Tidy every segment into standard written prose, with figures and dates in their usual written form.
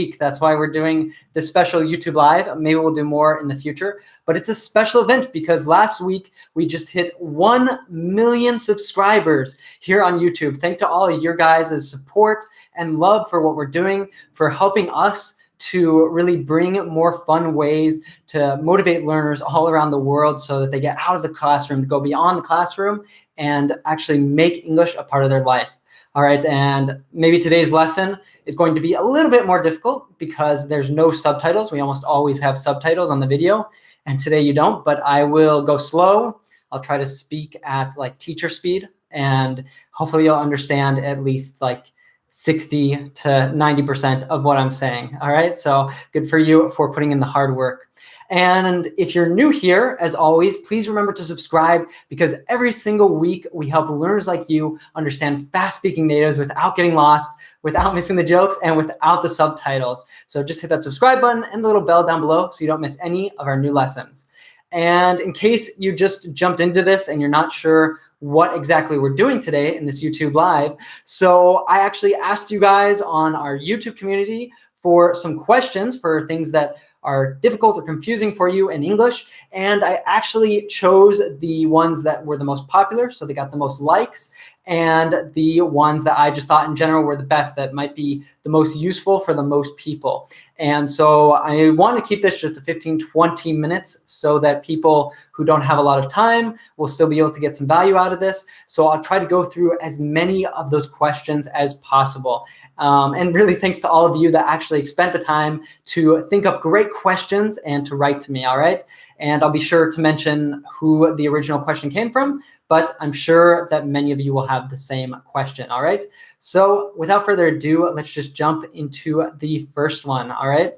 week. That's why we're doing this special YouTube Live. Maybe we'll do more in the future, but it's a special event because last week we just hit 1 million subscribers here on YouTube. Thanks to all of your guys' support and love for what we're doing, for helping us to really bring more fun ways to motivate learners all around the world so that they get out of the classroom, to go beyond the classroom and actually make English a part of their life. All right, and maybe today's lesson is going to be a little bit more difficult because there's no subtitles. We almost always have subtitles on the video, and today you don't, but I will go slow. I'll try to speak at like teacher speed, and hopefully you'll understand at least like 60 to 90% of what I'm saying. All right, so good for you for putting in the hard work. And if you're new here, as always, please remember to subscribe because every single week we help learners like you understand fast-speaking natives without getting lost, without missing the jokes, and without the subtitles. So just hit that subscribe button and the little bell down below so you don't miss any of our new lessons. And in case you just jumped into this and you're not sure what exactly we're doing today in this YouTube Live, so I actually asked you guys on our YouTube community for some questions for things that are difficult or confusing for you in English. And I actually chose the ones that were the most popular, so they got the most likes, and the ones that I just thought in general were the best, that might be the most useful for the most people. And so I want to keep this just to 15-20 minutes so that people who don't have a lot of time will still be able to get some value out of this. So I'll try to go through as many of those questions as possible. And really thanks to all of you that actually spent the time to think up great questions and to write to me, all right? And I'll be sure to mention who the original question came from, but I'm sure that many of you will have the same question, all right? So without further ado, let's just jump into the first one, all right?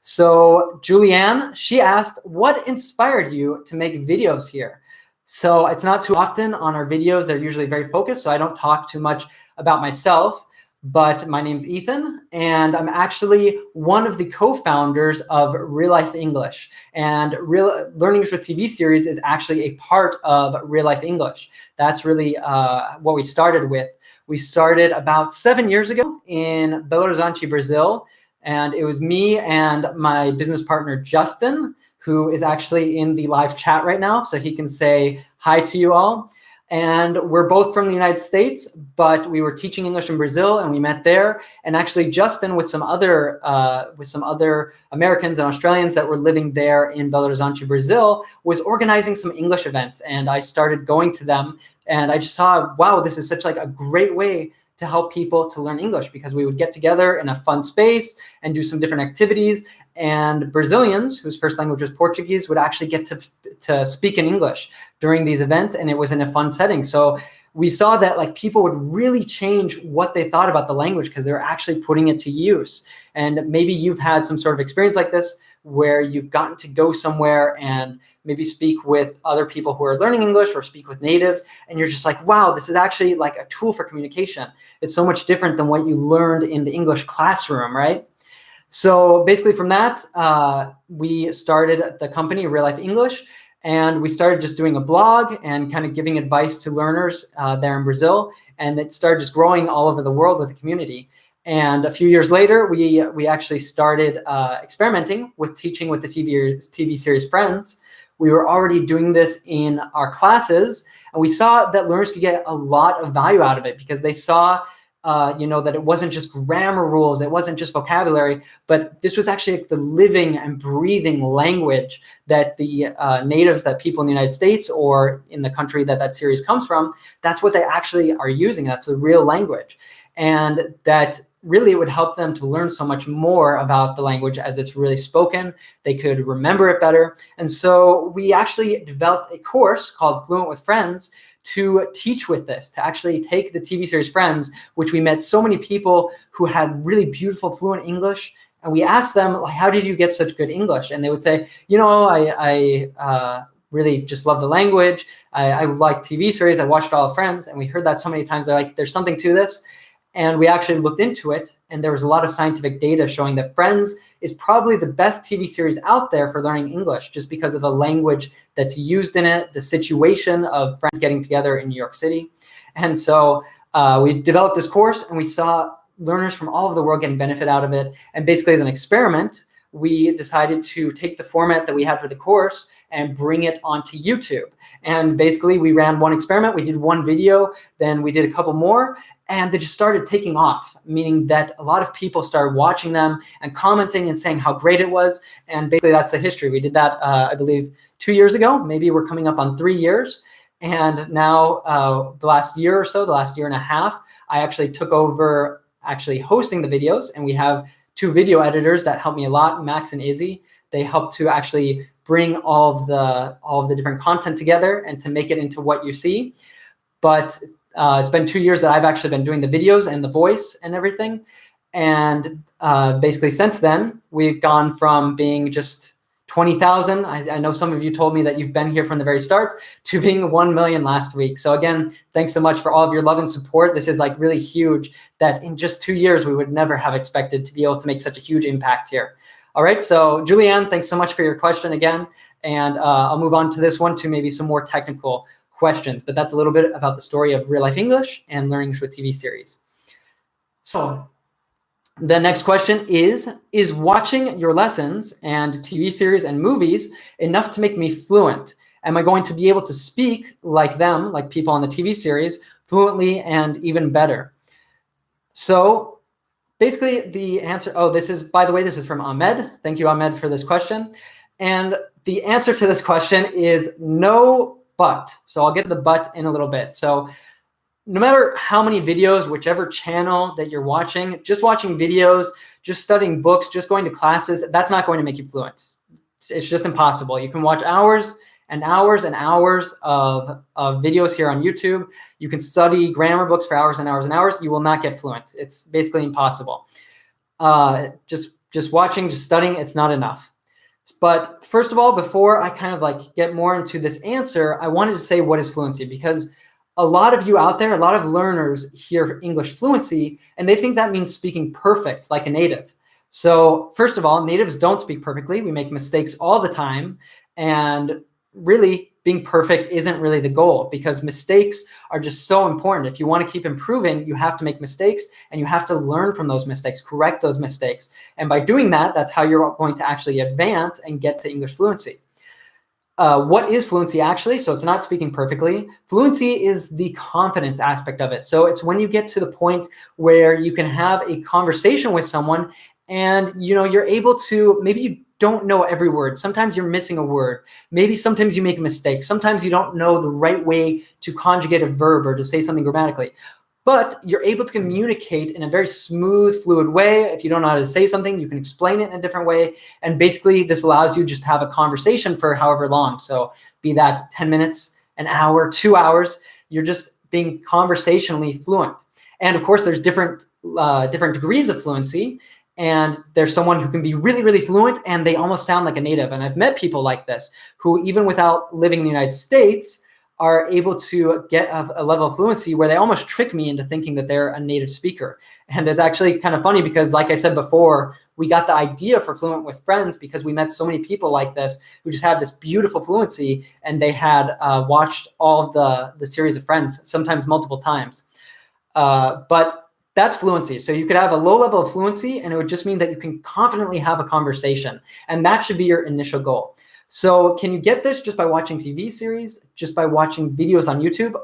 So Julianne, she asked, what inspired you to make videos here? So it's not too often on our videos, they're usually very focused, so I don't talk too much about myself. But my name's Ethan, and I'm actually one of the co-founders of Real Life English. And Learning English with TV series is actually a part of Real Life English. That's really what we started with. We started about 7 years ago in Belo Horizonte, Brazil. And it was me and my business partner, Justin, who is actually in the live chat right now. So he can say hi to you all. And we're both from the United States, but we were teaching English in Brazil, and we met there. And actually, Justin, with some other Americans and Australians that were living there in Belo Horizonte, Brazil, was organizing some English events. And I started going to them, and I just saw, wow, this is such like a great way to help people to learn English, because we would get together in a fun space and do some different activities. And Brazilians, whose first language was Portuguese, would actually get to speak in English during these events, and it was in a fun setting. So we saw that like people would really change what they thought about the language because they were actually putting it to use. And maybe you've had some sort of experience like this where you've gotten to go somewhere and maybe speak with other people who are learning English or speak with natives, and you're just like, wow, this is actually like a tool for communication. It's so much different than what you learned in the English classroom, right? So basically from that, we started the company Real Life English, and we started just doing a blog and kind of giving advice to learners there in Brazil. And it started just growing all over the world with the community. And a few years later, we actually started experimenting with teaching with the TV series Friends. We were already doing this in our classes, and we saw that learners could get a lot of value out of it because they saw that it wasn't just grammar rules, it wasn't just vocabulary, but this was actually like the living and breathing language that the natives, that people in the United States or in the country that that series comes from, that's what they actually are using. That's the real language. And that really it would help them to learn so much more about the language as it's really spoken. They could remember it better. And so we actually developed a course called Fluent with Friends to teach with this, to actually take the TV series Friends, which we met so many people who had really beautiful fluent English. And we asked them, like, how did you get such good English? And they would say, I really just love the language. I like TV series. I watched all of Friends. And we heard that so many times. They're like, there's something to this. And we actually looked into it, and there was a lot of scientific data showing that Friends is probably the best TV series out there for learning English, just because of the language that's used in it, the situation of friends getting together in New York City. And so we developed this course, and we saw learners from all over the world getting benefit out of it. And basically as an experiment, we decided to take the format that we had for the course and bring it onto YouTube. And basically we ran one experiment, we did one video, then we did a couple more, and they just started taking off, meaning that a lot of people started watching them and commenting and saying how great it was. And basically that's the history. We did that, I believe, 2 years ago. Maybe we're coming up on 3 years. And now the last year or so, the last year and a half, I actually took over actually hosting the videos, and we have 2 video editors that help me a lot, Max and Izzy. They help to actually bring all of the different content together and to make it into what you see. But it's been 2 years that I've actually been doing the videos and the voice and everything. And basically since then, we've gone from being just 20,000. I know some of you told me that you've been here from the very start, to being 1 million last week. So again, thanks so much for all of your love and support. This is like really huge, that in just 2 years, we would never have expected to be able to make such a huge impact here. All right, so Julianne, thanks so much for your question again. And I'll move on to this one, to maybe some more technical questions, but that's a little bit about the story of real life English and learning English with TV series. So the next question is watching your lessons and TV series and movies enough to make me fluent? Am I going to be able to speak like them, like people on the TV series, fluently and even better? So basically the answer, this is, by the way, this is from Ahmed. Thank you, Ahmed, for this question. And the answer to this question is no, but. So I'll get to the but in a little bit. So no matter how many videos, whichever channel that you're watching, just watching videos, just studying books, just going to classes, that's not going to make you fluent. It's just impossible. You can watch hours and hours and hours of videos here on YouTube. You can study grammar books for hours and hours and hours. You will not get fluent. It's basically impossible. Just watching, just studying, it's not enough. But first of all, before I kind of like get more into this answer, I wanted to say what is fluency, because a lot of you out there, a lot of learners hear English fluency and they think that means speaking perfect like a native. So first of all, natives don't speak perfectly. We make mistakes all the time. And really being perfect isn't really the goal, because mistakes are just so important. If you want to keep improving, you have to make mistakes and you have to learn from those mistakes, correct those mistakes. And by doing that, that's how you're going to actually advance and get to English fluency. What is fluency actually? So it's not speaking perfectly. Fluency is the confidence aspect of it. So it's when you get to the point where you can have a conversation with someone and you're able to, maybe you don't know every word. Sometimes you're missing a word. Maybe sometimes you make a mistake. Sometimes you don't know the right way to conjugate a verb or to say something grammatically. But you're able to communicate in a very smooth, fluid way. If you don't know how to say something, you can explain it in a different way. And basically, this allows you just to have a conversation for however long. So be that 10 minutes, an hour, 2 hours, you're just being conversationally fluent. And of course, there's different degrees of fluency. And there's someone who can be really, really fluent and they almost sound like a native. And I've met people like this who, even without living in the United States, are able to get a level of fluency where they almost trick me into thinking that they're a native speaker. And it's actually kind of funny because, like I said before, we got the idea for Fluent with Friends because we met so many people like this who just had this beautiful fluency, and they had watched all of the series of Friends, sometimes multiple times. But that's fluency. So you could have a low level of fluency and it would just mean that you can confidently have a conversation. And that should be your initial goal. So can you get this just by watching TV series, just by watching videos on YouTube?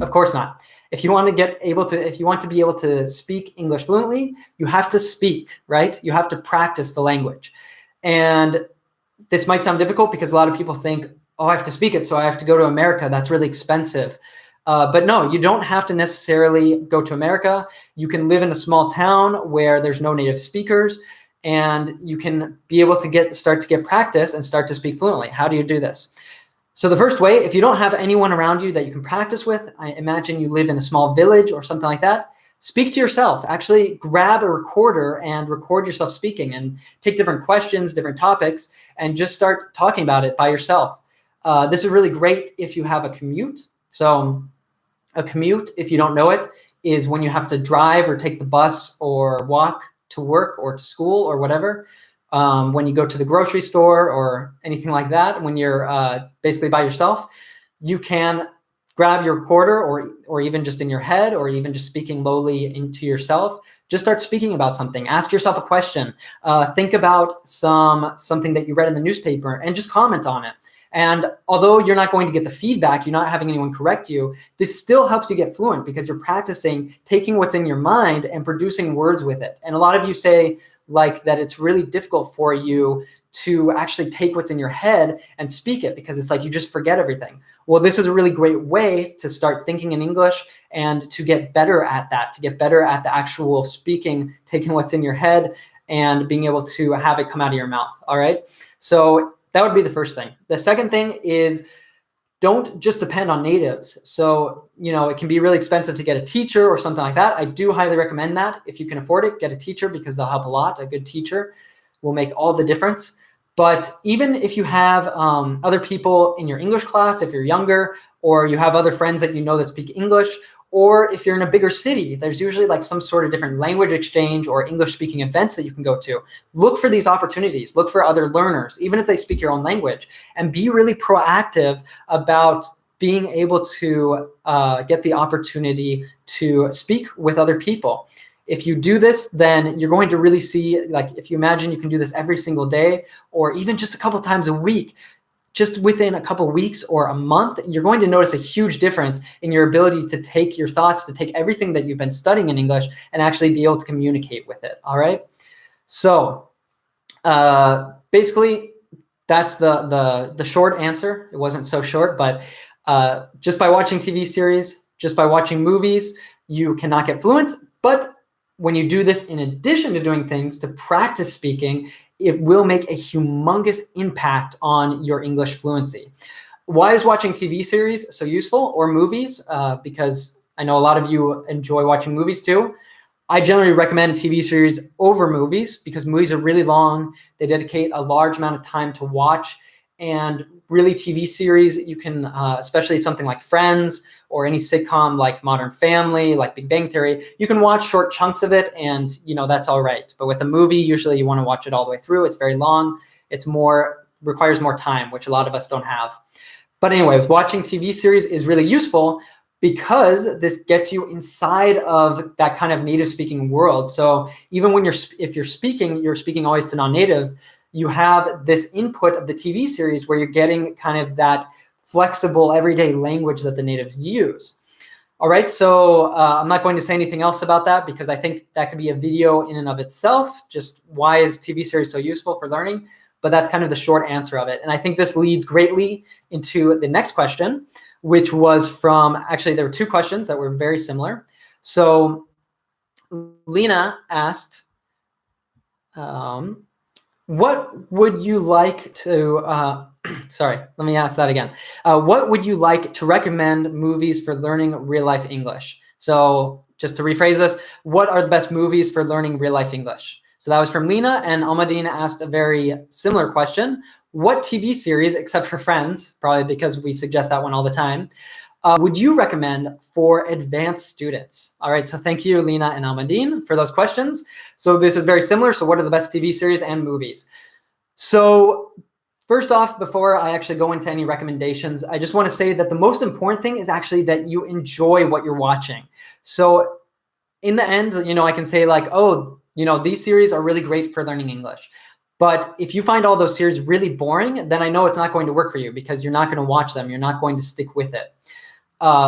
Of course not. If you want to be able to speak English fluently, you have to speak, right? You have to practice the language. And this might sound difficult because a lot of people think, oh, I have to speak it, so I have to go to America. That's really expensive. But no, you don't have to necessarily go to America. You can live in a small town where there's no native speakers, and you can be able to start to get practice and start to speak fluently. How do you do this? So the first way, if you don't have anyone around you that you can practice with, I imagine you live in a small village or something like that, speak to yourself. Actually grab a recorder and record yourself speaking and take different questions, different topics, and just start talking about it by yourself. This is really great if you have a commute. So a commute, if you don't know it, is when you have to drive or take the bus or walk to work or to school or whatever. When you go to the grocery store or anything like that, when you're basically by yourself, you can grab your recorder or even just in your head or even just speaking lowly into yourself. Just start speaking about something. Ask yourself a question. Think about something that you read in the newspaper and just comment on it. And although you're not going to get the feedback, you're not having anyone correct you, this still helps you get fluent because you're practicing taking what's in your mind and producing words with it. And a lot of you say like that it's really difficult for you to actually take what's in your head and speak it because it's like you just forget everything. Well, this is a really great way to start thinking in English and to get better at that, to get better at the actual speaking, taking what's in your head and being able to have it come out of your mouth. All right. So that would be the first thing. The second thing is don't just depend on natives. So, it can be really expensive to get a teacher or something like that. I do highly recommend that. If you can afford it, get a teacher because they'll help a lot. A good teacher will make all the difference. But even if you have other people in your English class, if you're younger, or you have other friends that that speak English, or if you're in a bigger city, there's usually like some sort of different language exchange or English speaking events that you can go to. Look for these opportunities. Look for other learners, even if they speak your own language, and be really proactive about being able to get the opportunity to speak with other people. If you do this, then you're going to really see, like if you imagine you can do this every single day or even just a couple times a week, just within a couple weeks or a month, you're going to notice a huge difference in your ability to take your thoughts, to take everything that you've been studying in English and actually be able to communicate with it. All right. So basically, that's the short answer. It wasn't so short, but just by watching TV series, just by watching movies, you cannot get fluent. But when you do this in addition to doing things to practice speaking, it will make a humongous impact on your English fluency. Why is watching TV series so useful, or movies? Because I know a lot of you enjoy watching movies too. I generally recommend TV series over movies because movies are really long. They dedicate a large amount of time to watch. And really TV series, you can, especially something like Friends or any sitcom like Modern Family, like Big Bang Theory, you can watch short chunks of it and that's all right. But with a movie, usually you want to watch it all the way through. It's very long. It's requires more time, which a lot of us don't have. But anyway, watching TV series is really useful because this gets you inside of that kind of native speaking world. So even when if you're speaking always to non-native, you have this input of the TV series where you're getting kind of that flexible everyday language that the natives use. All right, so I'm not going to say anything else about that because I think that could be a video in and of itself, just why is TV series so useful for learning? But that's kind of the short answer of it. And I think this leads greatly into the next question, which was from, actually there were two questions that were very similar. So Lena asked, what would you like to, sorry, let me ask that again. What would you like to recommend movies for learning real life English? So just to rephrase this, what are the best movies for learning real life English? So that was from Lena, and Almadine asked a very similar question. What TV series, except for Friends, probably because we suggest that one all the time, would you recommend for advanced students? All right, so thank you, Lena and Almadine, for those questions. So this is very similar. So what are the best TV series and movies? So first off, before I actually go into any recommendations, I just want to say that the most important thing is actually that you enjoy what you're watching. So in the end, I can say like, oh, these series are really great for learning English. But if you find all those series really boring, then I know it's not going to work for you because you're not going to watch them. You're not going to stick with it.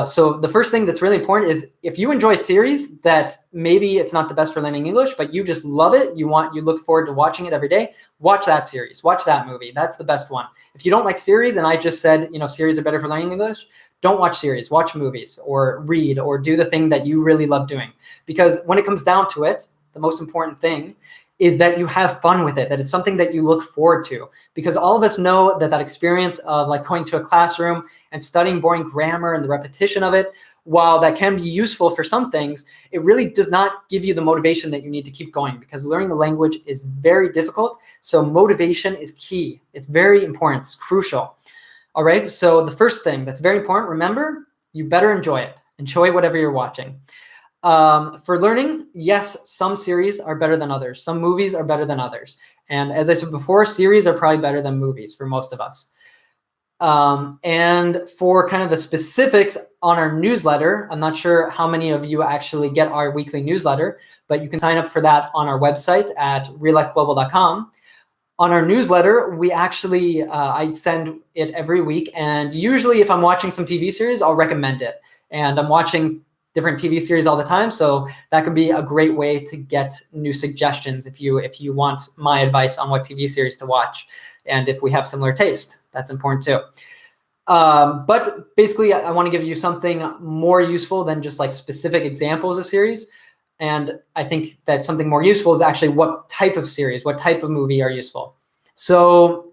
So the first thing that's really important is if you enjoy a series that maybe it's not the best for learning English, but you just love it, you look forward to watching it every day, watch that series, watch that movie. That's the best one. If you don't like series, and I just said, series are better for learning English, don't watch series, watch movies or read or do the thing that you really love doing. Because when it comes down to it, the most important thing is that you have fun with it, that it's something that you look forward to. Because all of us know that experience of like going to a classroom and studying boring grammar and the repetition of it, while that can be useful for some things, it really does not give you the motivation that you need to keep going because learning the language is very difficult. So motivation is key. It's very important. It's crucial. All right. So the first thing that's very important, remember, you better enjoy it. Enjoy whatever you're watching. For learning, yes, some series are better than others. Some movies are better than others. And as I said before, series are probably better than movies for most of us. And for kind of the specifics on our newsletter, I'm not sure how many of you actually get our weekly newsletter, but you can sign up for that on our website at reallifeglobal.com. On our newsletter, we actually, I send it every week. And usually if I'm watching some TV series, I'll recommend it. And I'm watching different TV series all the time. So that could be a great way to get new suggestions if you want my advice on what TV series to watch. And if we have similar taste, that's important too. But basically, I want to give you something more useful than just like specific examples of series. And I think that something more useful is actually what type of series, what type of movie are useful. So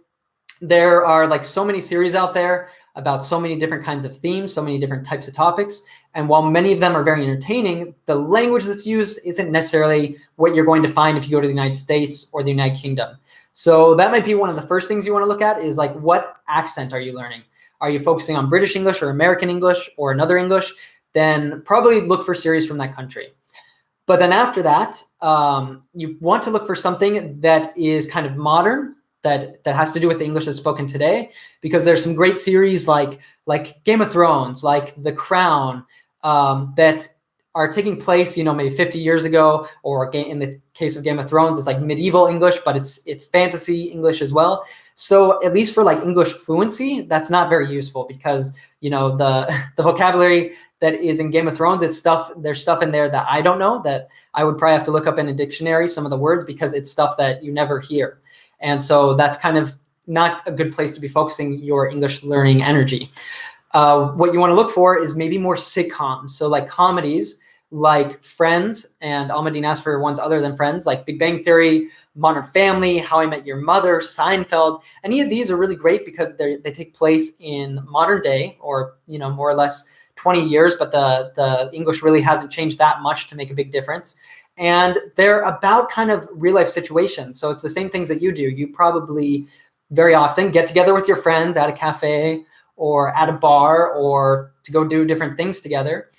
there are like so many series out there about so many different kinds of themes, so many different types of topics. And while many of them are very entertaining, the language that's used isn't necessarily what you're going to find if you go to the United States or the United Kingdom. So that might be one of the first things you want to look at is like, what accent are you learning? Are you focusing on British English or American English or another English? Then probably look for series from that country. But then after that, you want to look for something that is kind of modern, that has to do with the English that's spoken today, because there's some great series like Game of Thrones, like The Crown, that are taking place, maybe 50 years ago, or in the case of Game of Thrones, it's like medieval English, but it's fantasy English as well. So at least for like English fluency, that's not very useful because, the vocabulary that is in Game of Thrones, there's stuff in there that I don't know, that I would probably have to look up in a dictionary, some of the words, because it's stuff that you never hear. And so that's kind of not a good place to be focusing your English learning energy. What you want to look for is maybe more sitcoms. So like comedies like Friends, and Almadine asked for ones other than Friends, like Big Bang Theory, Modern Family, How I Met Your Mother, Seinfeld. Any of these are really great because they take place in modern day, or more or less 20 years, but the English really hasn't changed that much to make a big difference. And they're about kind of real life situations. So it's the same things that you do. You probably very often get together with your friends at a cafe or at a bar, or to go do different things together.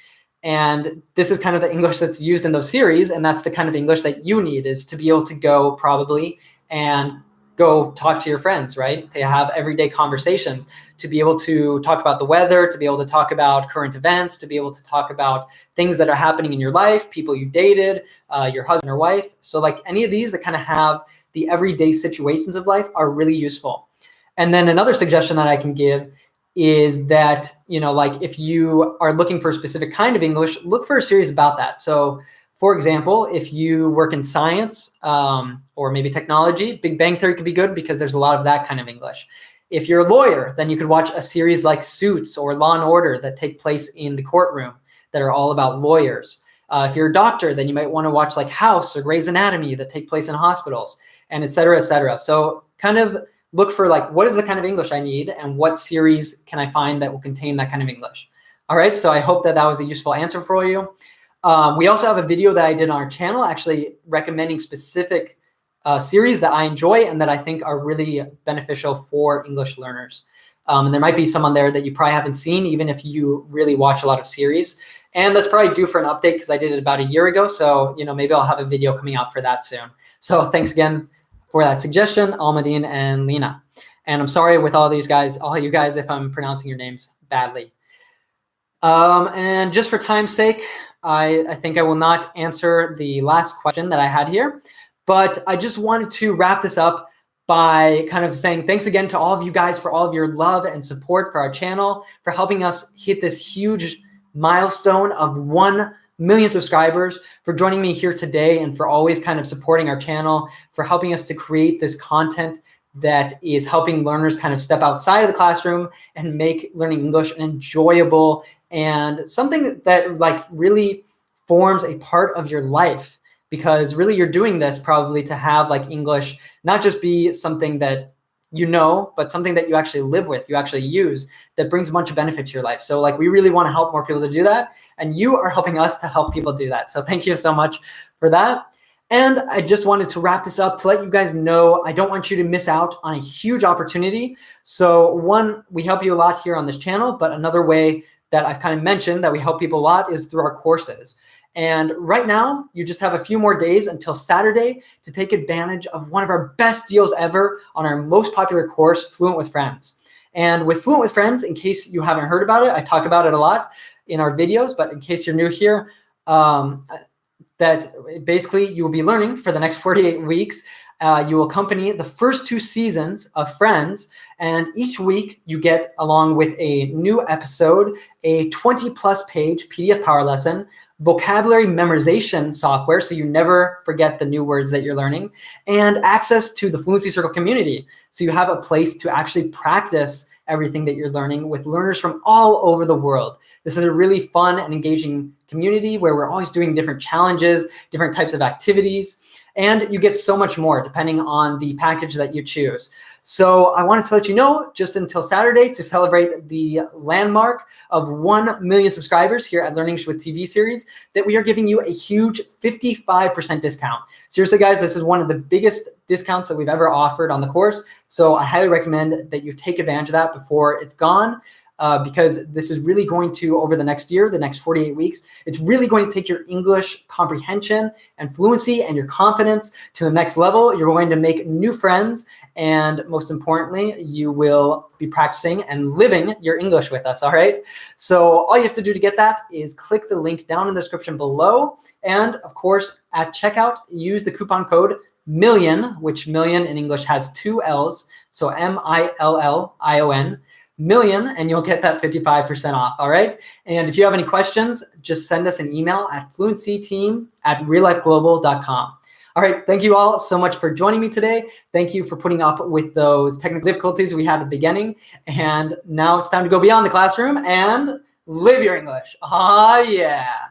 And this is kind of the English that's used in those series. And that's the kind of English that you need, is to be able to go probably and go talk to your friends, right? To have everyday conversations, to be able to talk about the weather, to be able to talk about current events, to be able to talk about things that are happening in your life, people you dated, your husband or wife. So like any of these that kind of have the everyday situations of life are really useful. And then another suggestion that I can give is that, like if you are looking for a specific kind of English, look for a series about that. So for example, if you work in science or maybe technology, Big Bang Theory could be good because there's a lot of that kind of English. If you're a lawyer, then you could watch a series like Suits or Law and Order that take place in the courtroom that are all about lawyers. If you're a doctor, then you might want to watch like House or Grey's Anatomy that take place in hospitals, and et cetera, et cetera. So kind of look for like, what is the kind of English I need and what series can I find that will contain that kind of English? All right, so I hope that was a useful answer for you. We also have a video that I did on our channel actually recommending specific series that I enjoy and that I think are really beneficial for English learners. And there might be some on there that you probably haven't seen, even if you really watch a lot of series. And that's probably due for an update because I did it about a year ago. So, maybe I'll have a video coming out for that soon. So thanks again for that suggestion, Almadine and Lena. And I'm sorry with all you guys, if I'm pronouncing your names badly. And just for time's sake, I think I will not answer the last question that I had here, but I just wanted to wrap this up by kind of saying thanks again to all of you guys for all of your love and support for our channel, for helping us hit this huge milestone of 1 million subscribers, for joining me here today, and for always kind of supporting our channel, for helping us to create this content that is helping learners kind of step outside of the classroom and make learning English an enjoyable and something that like really forms a part of your life. Because really you're doing this probably to have like English not just be something that but something that you actually live with, you actually use, that brings a bunch of benefit to your life. So like we really want to help more people to do that. And you are helping us to help people do that. So thank you so much for that. And I just wanted to wrap this up to let you guys know I don't want you to miss out on a huge opportunity. So one, we help you a lot here on this channel, but another way that I've kind of mentioned that we help people a lot is through our courses. And right now, you just have a few more days until Saturday to take advantage of one of our best deals ever on our most popular course, Fluent with Friends. And with Fluent with Friends, in case you haven't heard about it, I talk about it a lot in our videos, but in case you're new here, that basically you will be learning for the next 48 weeks. You will accompany the first 2 seasons of Friends, and each week you get, along with a new episode, a 20+ page PDF power lesson, vocabulary memorization software so you never forget the new words that you're learning, and access to the Fluency Circle community. So you have a place to actually practice everything that you're learning with learners from all over the world. This is a really fun and engaging community where we're always doing different challenges, different types of activities, and you get so much more depending on the package that you choose. So I wanted to let you know, just until Saturday, to celebrate the landmark of 1 million subscribers here at Learn English with TV series, that we are giving you a huge 55% discount. Seriously, guys, this is one of the biggest discounts that we've ever offered on the course. So I highly recommend that you take advantage of that before it's gone. Because this is really going to, over the next year, the next 48 weeks, it's really going to take your English comprehension and fluency and your confidence to the next level. You're going to make new friends, and most importantly, you will be practicing and living your English with us, all right? So all you have to do to get that is click the link down in the description below. And of course, at checkout, use the coupon code MILLION, which million in English has 2 L's, so MILLION. Million, and you'll get that 55% off, all right? And if you have any questions, just send us an email at fluencyteam@reallifeglobal.com. All right, thank you all so much for joining me today. Thank you for putting up with those technical difficulties we had at the beginning. And now it's time to go beyond the classroom and live your English. Ah, yeah.